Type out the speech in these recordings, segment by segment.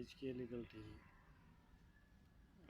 HkLegalTv।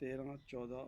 13, 14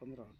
15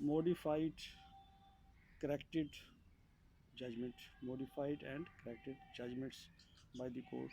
modified corrected modified and corrected judgments by the court,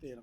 13।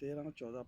13, 14,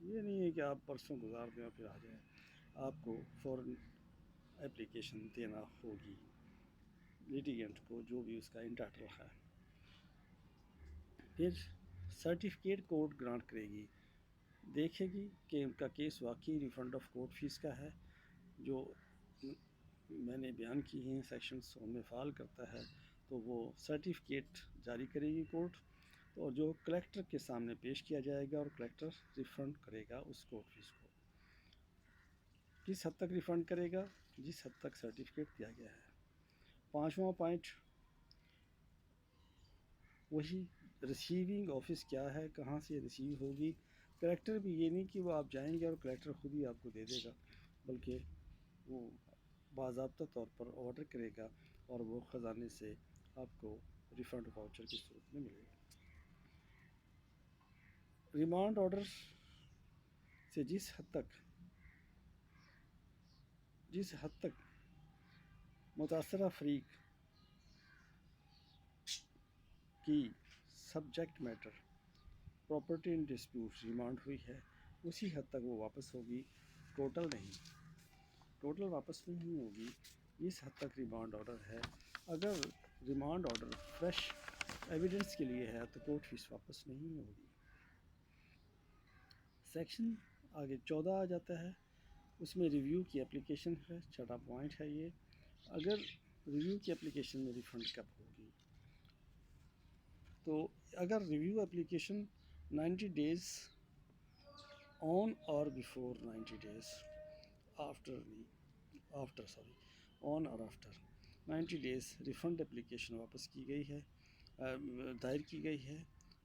یہ نہیں ہے کہ آپ پرسوں گزار دیں اور پھر آ جائیں، آپ کو فوراً اپلیکیشن دینا ہوگی لیٹیگنٹ کو جو بھی اس کا انٹائٹل ہے. پھر سرٹیفکیٹ کورٹ گرانٹ کرے گی، دیکھے گی کہ ان کا کیس واقعی ریفنڈ آف کورٹ فیس کا ہے جو میں نے بیان کی ہیں سیکشنز ان میں فعال کرتا ہے، تو وہ سرٹیفکیٹ جاری کرے گی کورٹ، اور جو کلیکٹر کے سامنے پیش کیا جائے گا، اور کلیکٹر ریفنڈ کرے گا اس کورٹ فیس کو. کس حد تک ریفنڈ کرے گا؟ جس حد تک سرٹیفکیٹ دیا گیا ہے. پانچواں پوائنٹ وہی ریسیونگ آفس کیا ہے، کہاں سے ریسیو ہوگی. کلیکٹر بھی یہ نہیں کہ وہ آپ جائیں گے اور کلیکٹر خود ہی آپ کو دے دے گا، بلکہ وہ باضابطہ طور پر آرڈر کرے گا اور وہ خزانے سے آپ کو ریفنڈ واؤچر کی صورت میں ملے گا. ریمانڈ آرڈر سے جس حد تک متاثرہ فریق کی سبجیکٹ میٹر پراپرٹی ان ڈسپیوٹ ریمانڈ ہوئی ہے، اسی حد تک وہ واپس ہوگی، ٹوٹل واپس نہیں ہوگی. اس حد تک ریمانڈ آرڈر ہے. اگر ریمانڈ آرڈر فریش ایویڈنس کے لیے ہے تو کورٹ فیس واپس نہیں ہوگی. سیکشن آگے 14 آ جاتا ہے، اس میں ریویو کی اپلیکیشن ہے. چھٹا پوائنٹ ہے یہ. اگر ریویو کی اپلیکیشن میں ریفنڈ کب ہوگی، تو اگر ریویو اپلیکیشن 90 days آن اور بیفور 90 days آن اور آفٹر 90 days ریفنڈ اپلیکیشن واپس کی گئی ہے، دائر کی گئی ہے،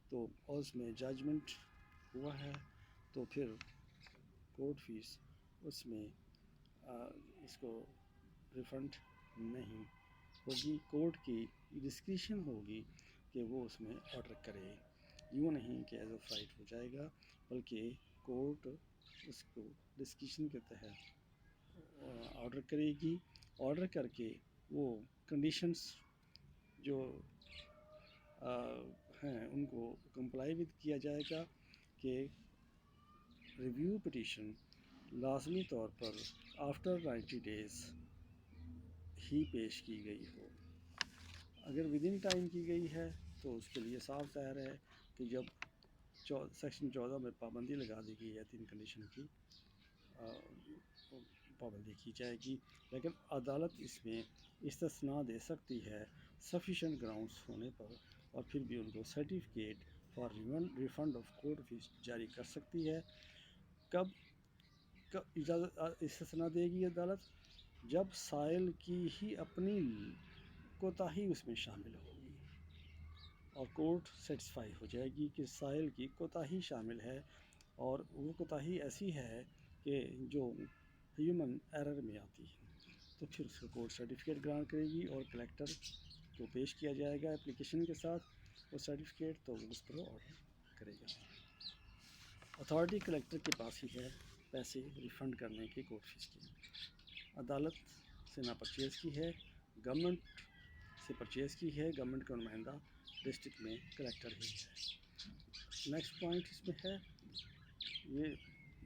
تو اور اس میں ججمنٹ ہوا ہے، تو پھر کورٹ فیس اس میں اس کو ریفنڈ نہیں ہوگی. کورٹ کی ڈسکریشن ہوگی کہ وہ اس میں آرڈر کرے، یوں نہیں کہ ایز اے فائٹ ہو جائے گا، بلکہ کورٹ اس کو ڈسکریشن کے تحت آرڈر کرے گی. آرڈر کر کے وہ کنڈیشنز جو ہیں ان کو کمپلائی ود کیا جائے گا کہ ریویو پٹیشن لازمی طور پر آفٹر 90 days ہی پیش کی گئی ہو. اگر ود ان ٹائم کی گئی ہے تو اس کے لیے صاف ظاہر ہے کہ جب سیکشن 14 میں پابندی لگا دی گئی ہے 3 کنڈیشن کی پابندی کی جائے گی، لیکن عدالت اس میں استثناء دے سکتی ہے سفیشینٹ گراؤنڈس ہونے پر، اور پھر بھی ان کو certificate for refund of court fees جاری کر سکتی ہے. کب اجازت استثناء دے گی عدالت؟ جب سائل کی ہی اپنی کوتاہی اس میں شامل ہوگی اور کورٹ سیٹسفائی ہو جائے گی کہ سائل کی کوتاہی شامل ہے، اور وہ کوتاہی ایسی ہے کہ جو ہیومن ایرر میں آتی ہے، تو پھر اس کو کورٹ سرٹیفکیٹ گرانٹ کرے گی اور کلیکٹر کو پیش کیا جائے گا اپلیکیشن کے ساتھ وہ سرٹیفکیٹ، تو اس پر آرڈر کرے گا. اتھارٹی کلیکٹر کے پاس ہی ہے پیسے ریفنڈ کرنے کے کورٹ فیس کی. عدالت سے نہ پرچیز کی ہے، گورنمنٹ سے پرچیز کی ہے، گورنمنٹ کا نمائندہ ڈسٹرکٹ میں کلیکٹر ہی ہے. نیکسٹ پوائنٹ اس میں ہے، یہ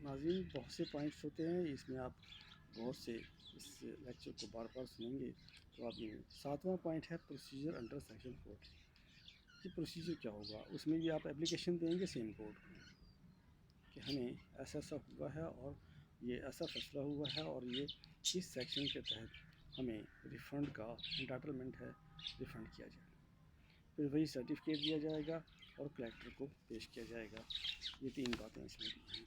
ناظرین بہت سے پوائنٹس ہوتے ہیں، اس میں آپ غور سے اس لیکچر کو بار بار سنیں گے تو آپ یہ 7واں پوائنٹ ہے پروسیجر انڈر سیکشن 40. کہ پروسیجر کیا ہوگا، اس میں بھی آپ اپلیکیشن دیں گے سیم کورٹ کو کہ ہمیں ایسا ہوا ہے اور یہ ایسا فیصلہ ہوا ہے اور یہ اس سیکشن کے تحت ہمیں ریفنڈ کا انٹائٹلمنٹ ہے، ریفنڈ کیا جائے. پھر وہی سرٹیفکیٹ دیا جائے گا اور کلیکٹر کو پیش کیا جائے گا. یہ 3 باتیں اس میں دی ہیں.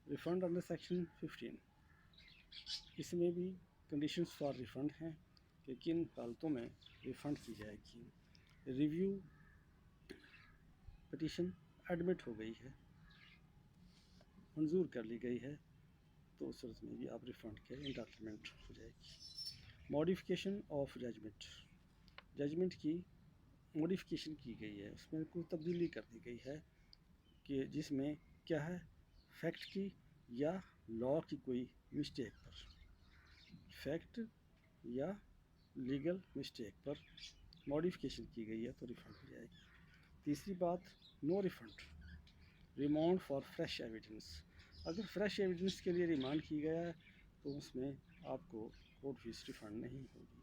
ریفنڈ انڈر سیکشن 15، اس میں بھی کنڈیشنز فار ریفنڈ ہیں کہ کن حالتوں میں ریفنڈ کی جائے گی. ریویو پٹیشن ایڈمٹ ہو گئی ہے، منظور کر لی گئی ہے، تو اس صورت میں بھی آپ ریفنڈ کے انٹائٹلمنٹ ہو جائے گی. موڈیفکیشن آف ججمنٹ کی موڈیفکیشن کی گئی ہے، اس میں کوئی تبدیلی کر دی گئی ہے کہ جس میں کیا ہے، فیکٹ کی یا لاء کی کوئی مسٹیک پر، فیکٹ یا لیگل مسٹیک پر موڈیفکیشن کی گئی ہے تو ریفنڈ ہو جائے گی. تیسری بات، no refund remand for fresh evidence. اگر فریش ایویڈنس کے لیے ریمانڈ کی گیا ہے تو اس میں آپ کو کورٹ فیس ریفنڈ نہیں ہوگی،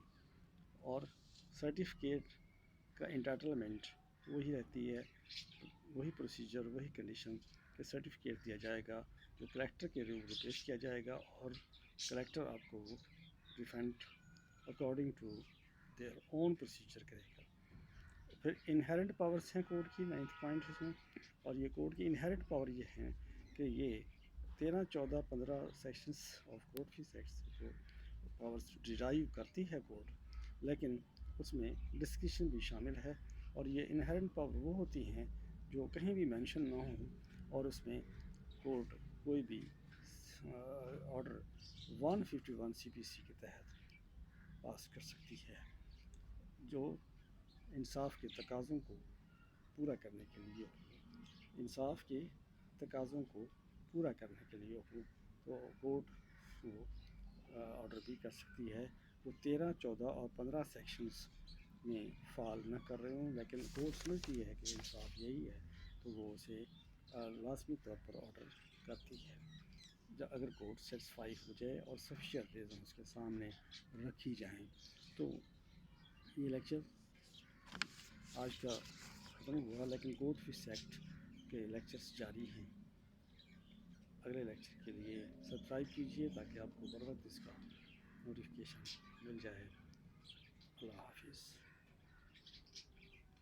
اور سرٹیفکیٹ کا انٹائٹلمنٹ وہی رہتی ہے، وہی پروسیجر، وہی کنڈیشن کہ سرٹیفکیٹ دیا جائے گا جو کلیکٹر کے روبرو پیش کیا جائے گا، اور کلیکٹر آپ کو refund according to their own procedure کرے گا۔ پھر انہیرنٹ پاورس ہیں کورٹ کی 9th پوائنٹ اس میں، اور یہ کورٹ کی انہیرنٹ پاور یہ ہیں کہ یہ 13، 14، 15 sections of court fee act سے جو پاورس ڈرائیو کرتی ہے کورٹ، لیکن اس میں ڈسکریشن بھی شامل ہے، اور یہ انہیرنٹ پاور وہ ہوتی ہیں جو کہیں بھی مینشن نہ ہوں، اور اس میں کورٹ کوئی بھی آرڈر 151 CPC کے تحت پاس کر سکتی ہے، جو انصاف کے تقاضوں کو پورا کرنے کے لیے انصاف کے تقاضوں کو پورا کرنے کے لیے تو کورٹ وہ آرڈر بھی کر سکتی ہے وہ 13، 14 اور 15 سیکشنز میں فال نہ کر رہے ہوں، لیکن کورٹ سمجھتی ہے کہ انصاف یہی ہے تو وہ اسے لازمی طور پر آرڈر کرتی ہے، اگر کورٹ سیٹسفائی ہو جائے اور سفیشینٹ ریزن اس کے سامنے رکھی جائیں۔ تو یہ لیکچر آج کا ختم ہوا، لیکن کورٹ فیس ایکٹ کے لیکچرز جاری ہیں۔ اگلے لیکچر کے لیے سبسکرائب کیجیے تاکہ آپ کو بر وقت اس کا نوٹیفیکیشن مل جائے۔ اللہ حافظ۔